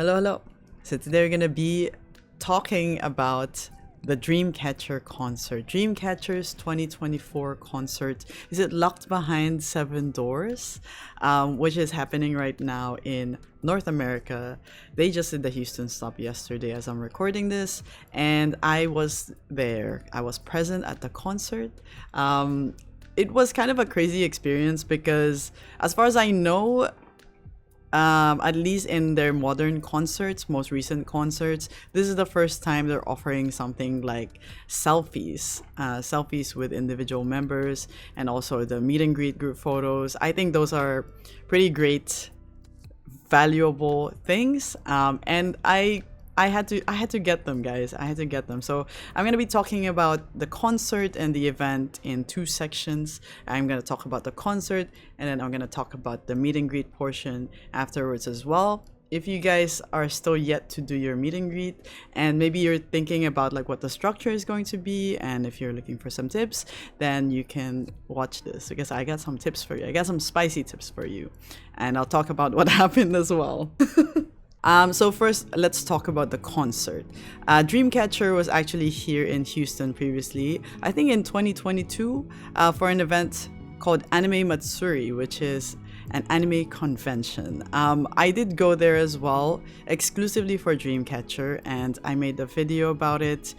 Hello, hello. So today we're gonna be talking about the Dreamcatcher concert. Dreamcatcher's 2024 concert. Is it locked behind seven doors? Which is happening right now in North America. They just did the Houston stop yesterday as I'm recording this, and I was there. I was present at the concert. It was kind of a crazy experience because, as far as I know, at least in their modern concerts, most recent concerts, this is the first time they're offering something like selfies with individual members, and also the meet and greet group photos. I think those are pretty great, valuable things, and I had to get them, guys. I had to get them. So I'm going to be talking about the concert and the event in two sections. I'm going to talk about the concert, and then I'm going to talk about the meet and greet portion afterwards as well. If you guys are still yet to do your meet and greet, and maybe you're thinking about like what the structure is going to be, and if you're looking for some tips, then you can watch this, because I got some tips for you. I got some spicy tips for you, and I'll talk about what happened as well. So first, let's talk about the concert. Dreamcatcher was actually here in Houston previously, I think in 2022, for an event called Anime Matsuri, which is an anime convention. I did go there as well, exclusively for Dreamcatcher, and I made a video about it,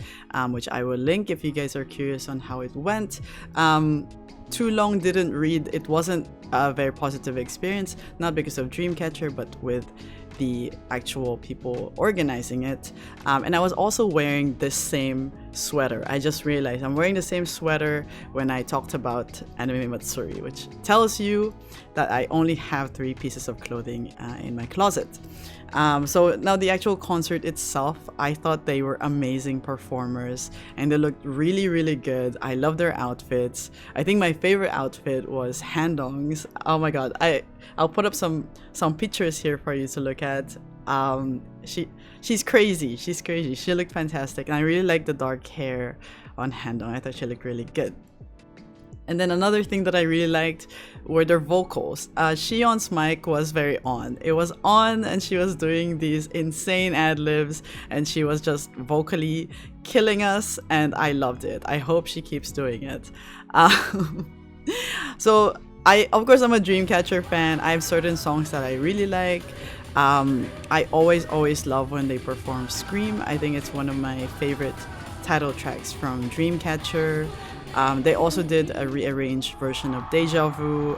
which I will link if you guys are curious on how it went. Too long didn't read. It wasn't a very positive experience, not because of Dreamcatcher, but with the actual people organizing it. And I was also wearing this same sweater. I just realized I'm wearing the same sweater when I talked about Anime Matsuri, which tells you that I only have 3 pieces of clothing in my closet. So now the actual concert itself, I thought they were amazing performers, and they looked really, really good. I love their outfits. I think my favorite outfit was Handong's. Oh my god, I'll put up some pictures here for you to look at. She's crazy. She looked fantastic, and I really like the dark hair on Handong. I thought she looked really good. And then another thing that I really liked were their vocals. Xiyeon's mic was very on. It was on, and she was doing these insane ad-libs, and she was just vocally killing us, and I loved it. I hope she keeps doing it. So of course, I'm a Dreamcatcher fan. I have certain songs that I really like. I always love when they perform Scream. I think it's one of my favorite title tracks from Dreamcatcher. They also did a rearranged version of Deja Vu,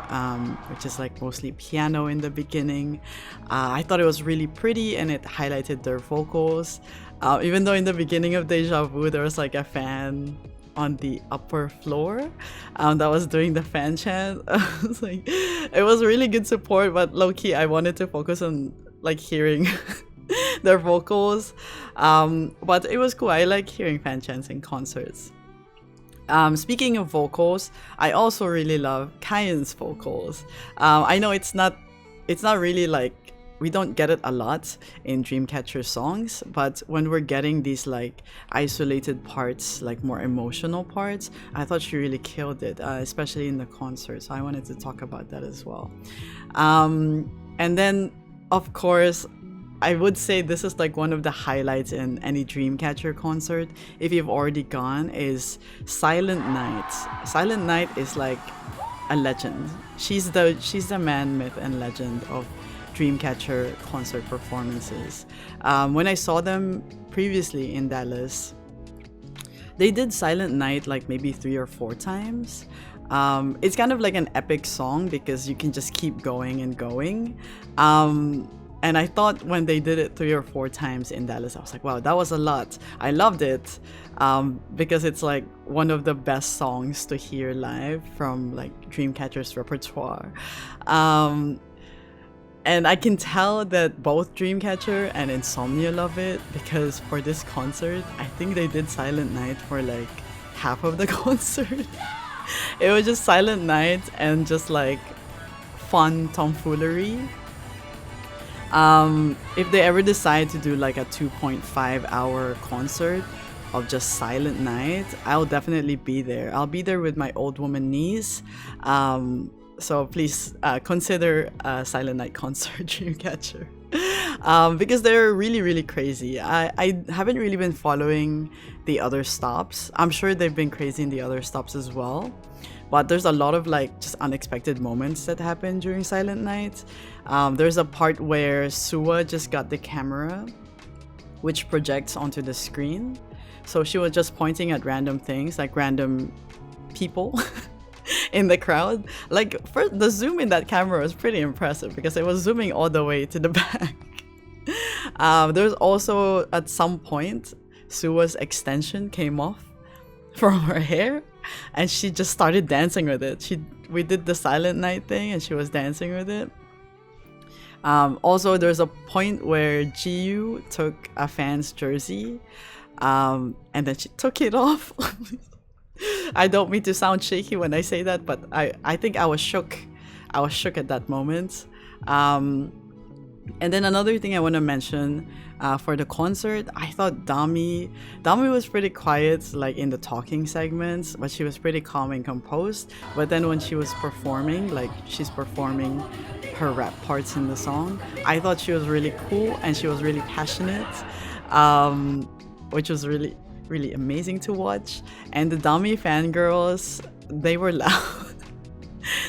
which is like mostly piano in the beginning. I thought it was really pretty, and it highlighted their vocals. Even though in the beginning of Deja Vu, there was like a fan on the upper floor that was doing the fan chant. It was really good support, but low-key I wanted to focus on like hearing their vocals. But it was cool. I like hearing fan chants in concerts. Speaking of vocals, I also really love Kayan's vocals. I know it's not really like, we don't get it a lot in Dreamcatcher songs, but when we're getting these like isolated parts, like more emotional parts, I thought she really killed it, especially in the concert. So I wanted to talk about that as well. And then, of course, I would say this is like one of the highlights in any Dreamcatcher concert, if you've already gone, is Silent Night. Silent Night is like a legend. She's the man, myth, and legend of Dreamcatcher concert performances. When I saw them previously in Dallas, they did Silent Night like maybe 3 or 4 times. It's kind of like an epic song because you can just keep going and going. And I thought when they did it 3 or 4 times in Dallas, I was like, wow, that was a lot. I loved it because it's like one of the best songs to hear live from like Dreamcatcher's repertoire. And I can tell that both Dreamcatcher and Insomnia love it, because for this concert, I think they did Silent Night for like half of the concert. It was just Silent Night and just like fun tomfoolery. If they ever decide to do like a 2.5-hour concert of just Silent Night, I'll definitely be there. I'll be there with my old woman niece. So please consider a Silent Night concert, Dreamcatcher. Because they're really, really crazy. I haven't really been following the other stops. I'm sure they've been crazy in the other stops as well. But there's a lot of like just unexpected moments that happen during Silent Night. There's a part where Suwa just got the camera, which projects onto the screen. So she was just pointing at random things, like random people in the crowd. Like, first, the zoom in that camera was pretty impressive because it was zooming all the way to the back. There's also, at some point, Suwa's extension came off from her hair and she just started dancing with it. We did the Silent Night thing and she was dancing with it. Also, there's a point where JIU took a fan's jersey and then she took it off. I don't mean to sound shaky when I say that, but I think I was shook. I was shook at that moment. And then another thing I want to mention, for the concert, I thought Dami was pretty quiet, like in the talking segments, but she was pretty calm and composed. But then when she was performing, like she's performing her rap parts in the song, I thought she was really cool and she was really passionate, which was really, really amazing to watch. And the Dami fangirls, they were loud.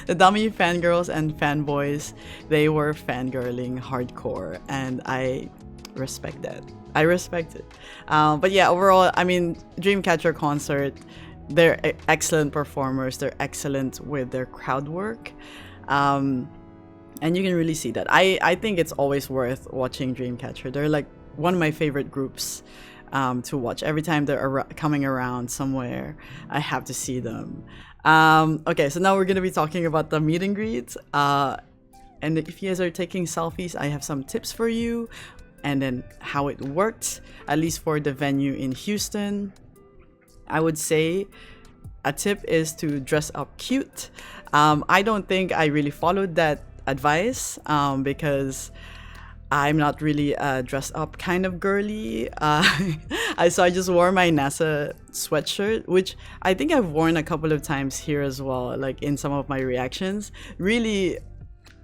The Dami fangirls and fanboys, they were fangirling hardcore, and I respect that. I respect it. But yeah, overall, I mean, Dreamcatcher concert, they're excellent performers. They're excellent with their crowd work. And you can really see that. I think it's always worth watching Dreamcatcher. They're like one of my favorite groups to watch. Every time they're coming around somewhere, I have to see them. Okay, so now we're going to be talking about the meet and greet. And if you guys are taking selfies, I have some tips for you. And then how it worked, at least for the venue in Houston. I would say a tip is to dress up cute. I don't think I really followed that advice because I'm not really a dress up kind of girly. So I just wore my NASA sweatshirt, which I think I've worn a couple of times here as well, like in some of my reactions. Really,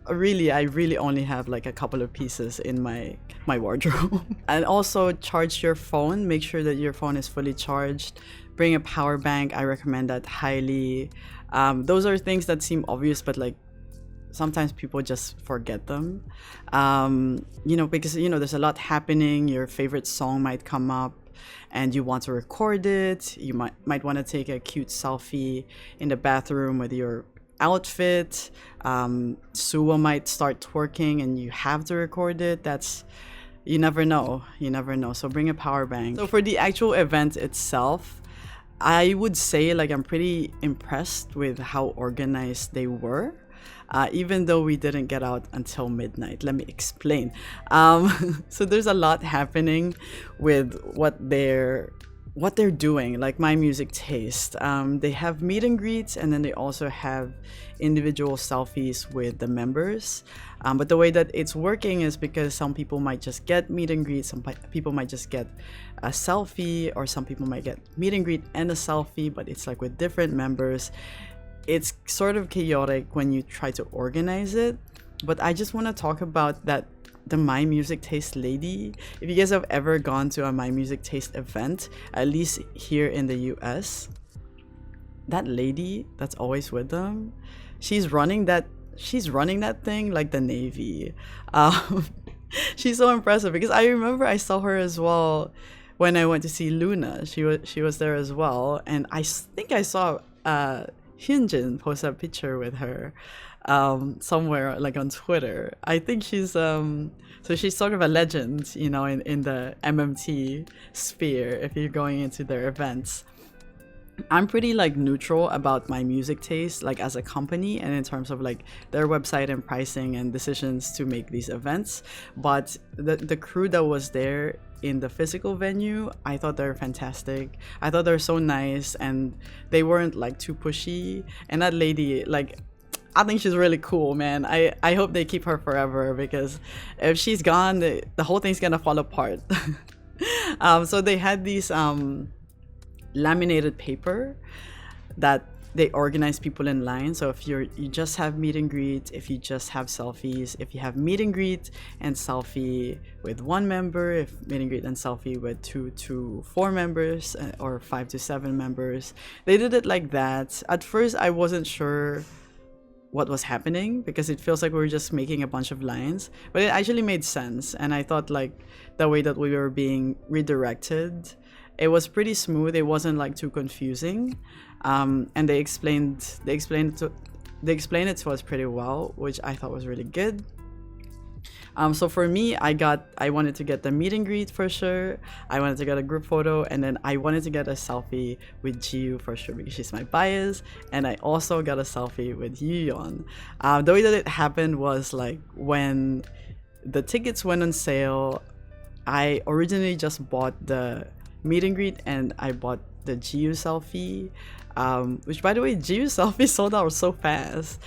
I really only have like a couple of pieces in my wardrobe. And also charge your phone. Make sure that your phone is fully charged. Bring a power bank. I recommend that highly. Those are things that seem obvious, but like sometimes people just forget them. You know, because you know there's a lot happening. Your favorite song might come up and you want to record it. You might want to take a cute selfie in the bathroom with your outfit. Suwa might start twerking and you have to record it. You never know. So bring a power bank. So for the actual event itself, I would say like I'm pretty impressed with how organized they were. Even though we didn't get out until midnight. Let me explain. So there's a lot happening with what they're doing, like My Music Taste. They have meet and greets, and then they also have individual selfies with the members. But the way that it's working is because some people might just get meet and greet, some people might just get a selfie, or some people might get meet and greet and a selfie, but it's like with different members. It's sort of chaotic when you try to organize it, but I just want to talk about the My Music Taste lady. If you guys have ever gone to a My Music Taste event, at least here in the US, that lady that's always with them, she's running that thing like the Navy. She's so impressive because I remember I saw her as well when I went to see Luna. She was there as well, and I think I saw Hyunjin post a picture with her somewhere like on Twitter. I think she's she's sort of a legend, you know, in the MMT sphere if you're going into their events. I'm pretty like neutral about My Music Taste, like as a company and in terms of like their website and pricing and decisions to make these events. But the crew that was there in the physical venue, I thought they were fantastic. I thought they were so nice and they weren't like too pushy. And that lady, like, I think she's really cool, man. I hope they keep her forever because if she's gone, the whole thing's gonna fall apart. So they had these laminated paper that they organize people in line. So if you just have meet and greet, if you just have selfies, if you have meet and greet and selfie with one member, if meet and greet and selfie with 2 to 4 members, or 5 to 7 members, they did it like that. At first I wasn't sure what was happening because it feels like we were just making a bunch of lines, but it actually made sense. And I thought like the way that we were being redirected, it was pretty smooth. It wasn't like too confusing. And they explained it to us pretty well, which I thought was really good. So for me, I wanted to get the meet and greet for sure. I wanted to get a group photo, and then I wanted to get a selfie with JIU for sure because she's my bias. And I also got a selfie with Yoohyeon. The way that it happened was like when the tickets went on sale, I originally just bought the meet and greet and I bought the JIU selfie, which by the way, JIU selfie sold out so fast.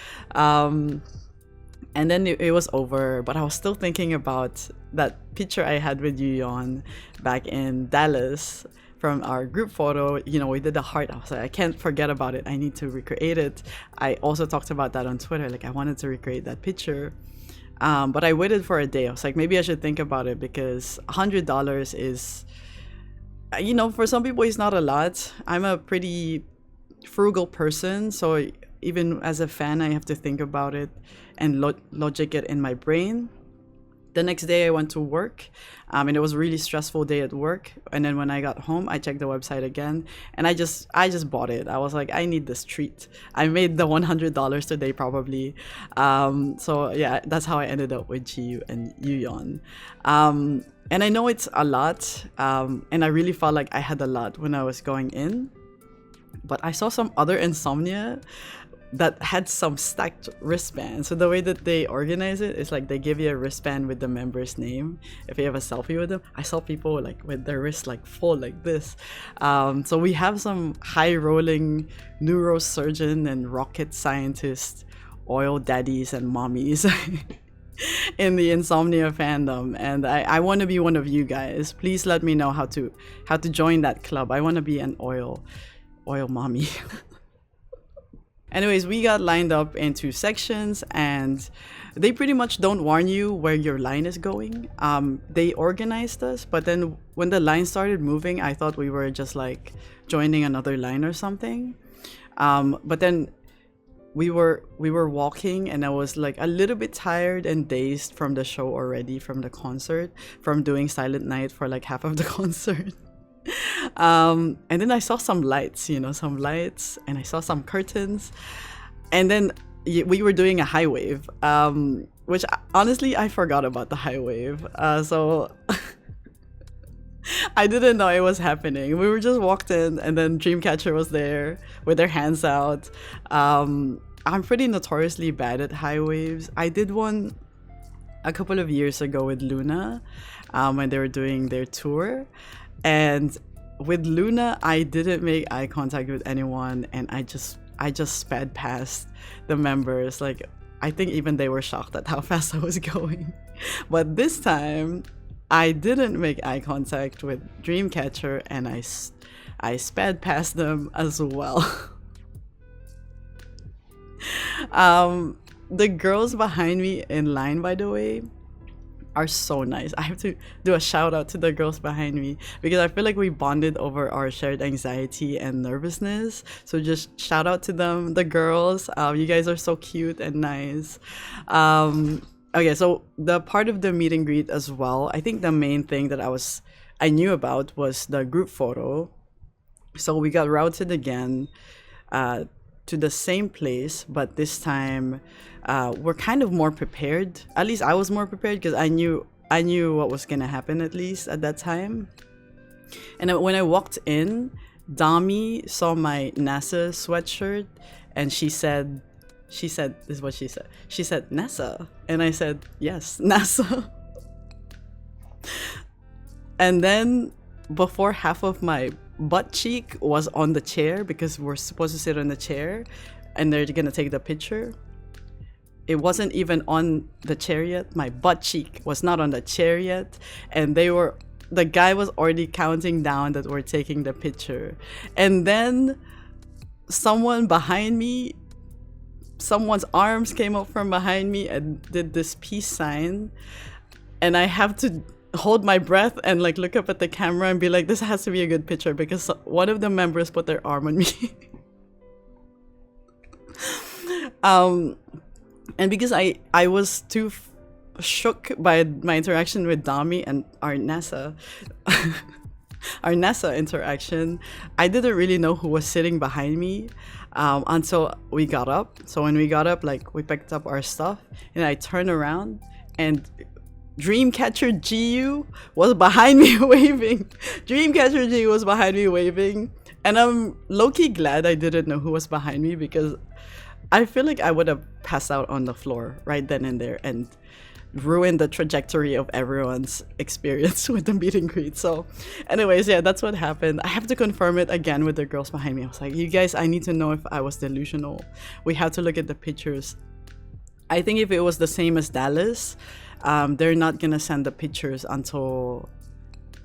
And then it was over, but I was still thinking about that picture I had with Yoohyeon back in Dallas from our group photo. You know, we did the heart. I was like, I can't forget about it. I need to recreate it. I also talked about that on Twitter. Like, I wanted to recreate that picture. But I waited for a day. I was like, maybe I should think about it because $100 is, you know, for some people it's not a lot. I'm a pretty frugal person, so even as a fan, I have to think about it and logic it in my brain. The next day I went to work, and it was a really stressful day at work. And then when I got home, I checked the website again, and I just bought it. I was like, I need this treat. I made the $100 today probably. So yeah, that's how I ended up with JIU and Yoohyeon. And I know it's a lot, and I really felt like I had a lot when I was going in. But I saw some other insomnia that had some stacked wristbands. So the way that they organize it is like they give you a wristband with the member's name if you have a selfie with them. I saw people like with their wrists like full like this. So we have some high-rolling neurosurgeon and rocket scientist, oil daddies and mommies in the insomnia fandom, and I want to be one of you guys. Please let me know how to join that club. I want to be an oil mommy. Anyways, we got lined up into sections, and they pretty much don't warn you where your line is going. They organized us, but then when the line started moving, I thought we were just like joining another line or something. But then we were walking, and I was like a little bit tired and dazed from the show already, from the concert, from doing Silent Night for like half of the concert. And then I saw some lights, and I saw some curtains, and then we were doing a high wave, which honestly I forgot about the high wave, so I didn't know it was happening. We were just walked in, and then Dreamcatcher was there with their hands out. I'm pretty notoriously bad at high waves. I did one a couple of years ago with Luna, when they were doing their tour. And with Luna, I didn't make eye contact with anyone, and I just sped past the members. Like, I think even they were shocked at how fast I was going. But this time, I didn't make eye contact with Dreamcatcher, and I sped past them as well. The girls behind me in line, by the way, are so nice. I have to do a shout out to the girls behind me because I feel like we bonded over our shared anxiety and nervousness. So just shout out to them, the girls. You guys are so cute and nice. Okay, so the part of the meet and greet as well, I think the main thing that I knew about was the group photo. So we got routed again to the same place, but this time we're kind of more prepared. At least I was more prepared because I knew what was gonna happen, at least at that time. And when I walked in, Dami saw my NASA sweatshirt, and she said, this is what she said. She said, NASA. And I said, yes, NASA. And then before half of my butt cheek was on the chair, because we're supposed to sit on the chair and they're gonna take the picture, it wasn't even on the chair yet. My butt cheek was not on the chair yet, and the guy was already counting down that we're taking the picture. And then someone behind me, someone's arms came up from behind me and did this peace sign, and I have to hold my breath and like look up at the camera and be like, this has to be a good picture, because one of the members put their arm on me. And because I was too shook by my interaction with Dami and our NASA our NASA interaction, I didn't really know who was sitting behind me until we got up. So when we got up, like, we picked up our stuff and I turned around and Dreamcatcher JIU was behind me waving. Dreamcatcher JIU was behind me waving. And I'm low-key glad I didn't know who was behind me, because I feel like I would have passed out on the floor right then and there and ruined the trajectory of everyone's experience with the meet and greet. So anyways, yeah, that's what happened. I have to confirm it again with the girls behind me. I was like, you guys, I need to know if I was delusional. We have to look at the pictures. I think if it was the same as Dallas, they're not gonna send the pictures until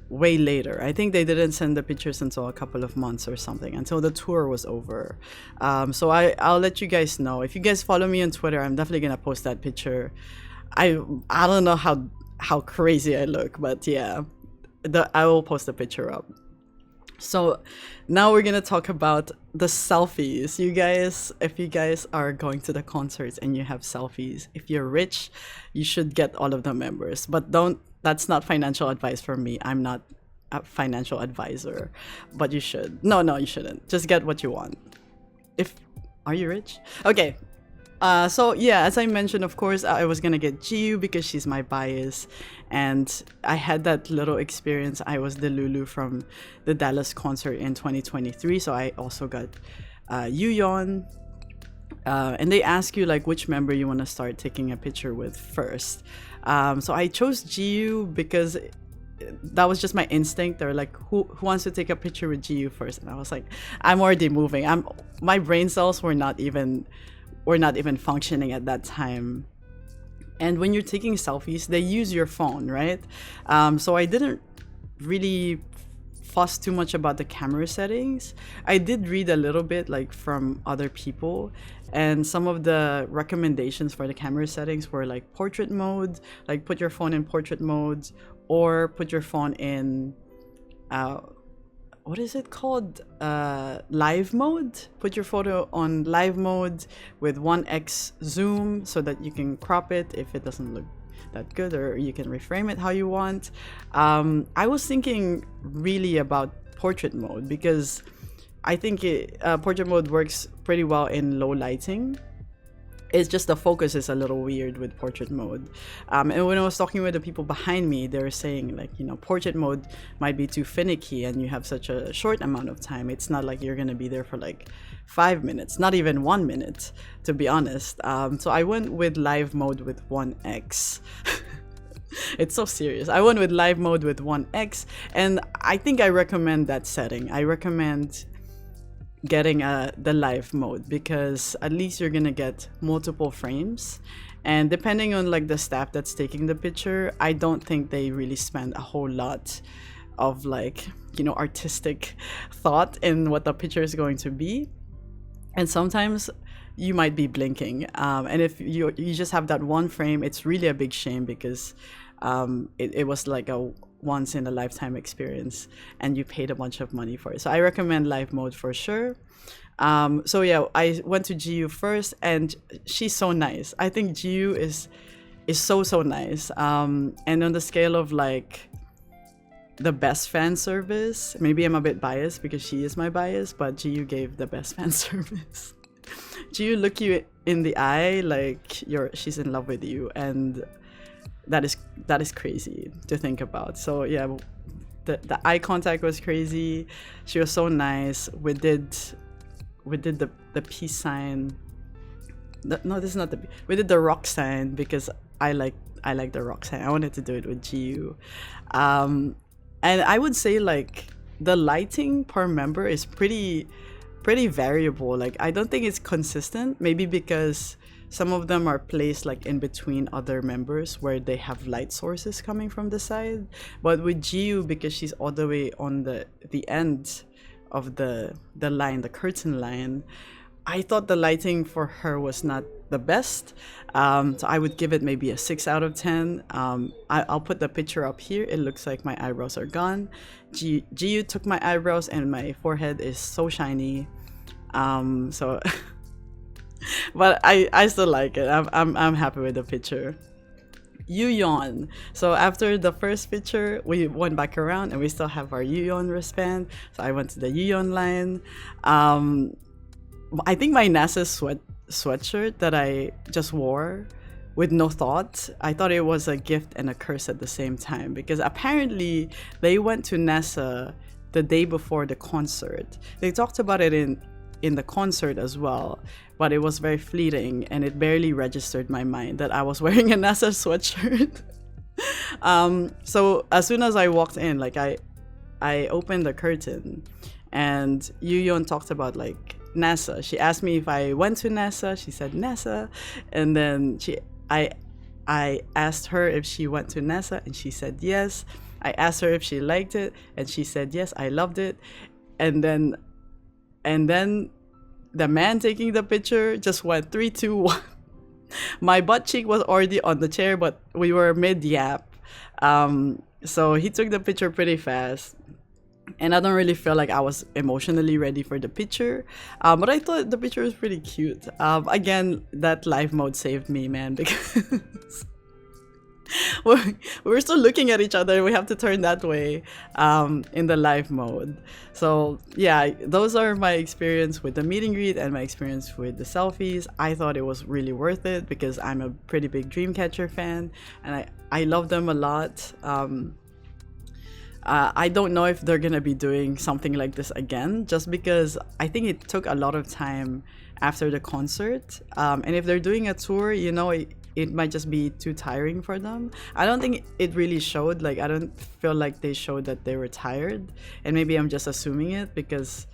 way later. I think they didn't send the pictures until a couple of months or something, until the tour was over. So I'll let you guys know. If you guys follow me on Twitter, I'm definitely gonna post that picture. I don't know how crazy I look, but yeah, I will post the picture up. So now we're gonna talk about the selfies. You guys, if you guys are going to the concerts and you have selfies, if you're rich, you should get all of the members, but that's not financial advice from me. I'm not a financial advisor, but you should. No, you shouldn't. Just get what you want. Are you rich? Okay. So yeah, as I mentioned, of course, I was gonna get JIU because she's my bias, and I had that little experience. I was the Lulu from the Dallas concert in 2023, so I also got Yoohyeon, and they ask you like which member you want to start taking a picture with first. So I chose JIU because that was just my instinct. They're like, who wants to take a picture with JIU first? And I was like, I'm already moving. My brain cells were not even functioning at that time. And when you're taking selfies, they use your phone, right? So I didn't really fuss too much about the camera settings. I did read a little bit like from other people, and some of the recommendations for the camera settings were like portrait mode, like put your phone in portrait mode, or put your phone in what is it called? Live mode. Put your photo on live mode with 1x zoom so that you can crop it if it doesn't look that good, or you can reframe it how you want. I was thinking really about portrait mode because I think portrait mode works pretty well in low lighting. It's just the focus is a little weird with portrait mode. And when I was talking with the people behind me, they were saying like, portrait mode might be too finicky and you have such a short amount of time. It's not like you're gonna be there for like 5 minutes, not even 1 minute, to be honest. So I went with live mode with 1x. It's so serious. I went with live mode with 1x, and I think I recommend that setting. I recommend getting the live mode because at least you're gonna get multiple frames, and depending on like the staff that's taking the picture, I don't think they really spend a whole lot of like artistic thought in what the picture is going to be, and sometimes you might be blinking, and if you just have that one frame, it's really a big shame because it was like a once in a lifetime experience and you paid a bunch of money for it. So I recommend live mode for sure. So yeah, I went to JIU first, and she's so nice. I think JIU is so nice. And on the scale of like the best fan service, maybe I'm a bit biased because she is my bias, but JIU gave the best fan service. JIU look you in the eye like she's in love with you, and that is crazy to think about. So yeah, the eye contact was crazy. She was so nice. We did the peace sign. No, this is not we did the rock sign because I like the rock sign. I wanted to do it with JIU. And I would say like the lighting per member is pretty variable. Like I don't think it's consistent, maybe because some of them are placed like in between other members where they have light sources coming from the side. But with JIU, because she's all the way on the end the line, the curtain line. I thought the lighting for her was not the best, so I would give it maybe a 6 out of 10. I'll put the picture up here. It looks like my eyebrows are gone. JIU took my eyebrows and my forehead is so shiny. So but I still like it. I'm happy with the picture. Yoohyeon. So after the first picture, we went back around and we still have our Yoohyeon wristband. So I went to the Yoohyeon line. I think my NASA sweatshirt that I just wore with no thought, I thought it was a gift and a curse at the same time, because apparently they went to NASA the day before the concert. They talked about it in the concert as well, but it was very fleeting and it barely registered my mind that I was wearing a NASA sweatshirt. So as soon as I walked in, like I opened the curtain and Yoohyeon talked about like NASA. She asked me if I went to NASA. She said NASA, and then I asked her if she went to NASA, and she said yes. I asked her if she liked it, and she said yes, I loved it. And then the man taking the picture just went 3, 2, 1. My butt cheek was already on the chair, but we were mid yap. So he took the picture pretty fast. And I don't really feel like I was emotionally ready for the picture, but I thought the picture was pretty cute. Again, that live mode saved me, man, because we're still looking at each other. We have to turn that way in the live mode. So yeah, those are my experience with the meet and greet and my experience with the selfies. I thought it was really worth it because I'm a pretty big Dreamcatcher fan, and I love them a lot. I don't know if they're gonna be doing something like this again, just because I think it took a lot of time after the concert. And if they're doing a tour, you know, it might just be too tiring for them. I don't think it really showed. Like, I don't feel like they showed that they were tired. And maybe I'm just assuming it because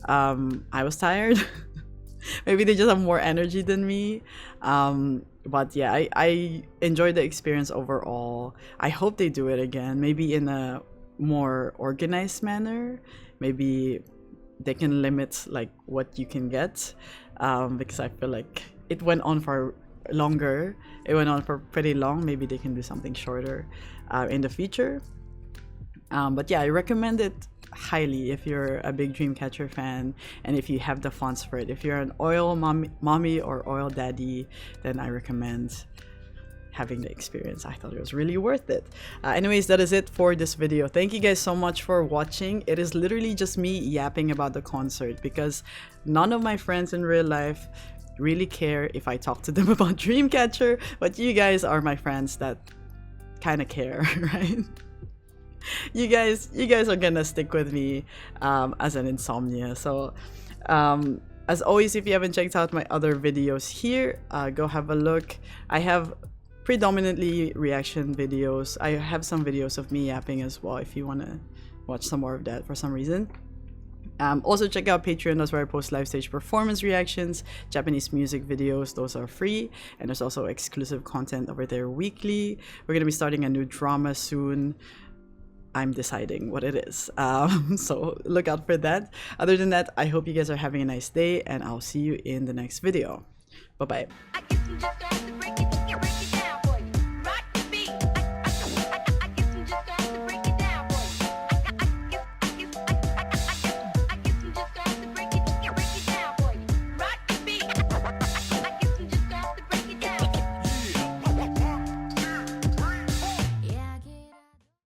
I was tired. Maybe they just have more energy than me. But yeah, I enjoyed the experience overall. I hope they do it again, maybe in a more organized manner. Maybe they can limit like what you can get, because I feel like it went on for longer. It went on for pretty long. Maybe they can do something shorter in the future. But yeah, I recommend it highly if you're a big Dreamcatcher fan and if you have the funds for it. If you're an oil mommy or oil daddy, then I recommend having the experience. I thought it was really worth it. Anyways, that is it for this video. Thank you guys so much for watching. It is literally just me yapping about the concert because none of my friends in real life really care if I talk to them about Dreamcatcher, but you guys are my friends that kind of care, right? You guys are gonna stick with me as an insomnia. So as always, if you haven't checked out my other videos here, go have a look. I have predominantly reaction videos. I have some videos of me yapping as well if you want to watch some more of that for some reason. Also check out Patreon. That's where I post live stage performance reactions, Japanese music videos. Those are free, and there's also exclusive content over there weekly. We're gonna be starting a new drama soon. I'm deciding what it is, so look out for that. Other than that, I hope you guys are having a nice day, and I'll see you in the next video. Bye bye.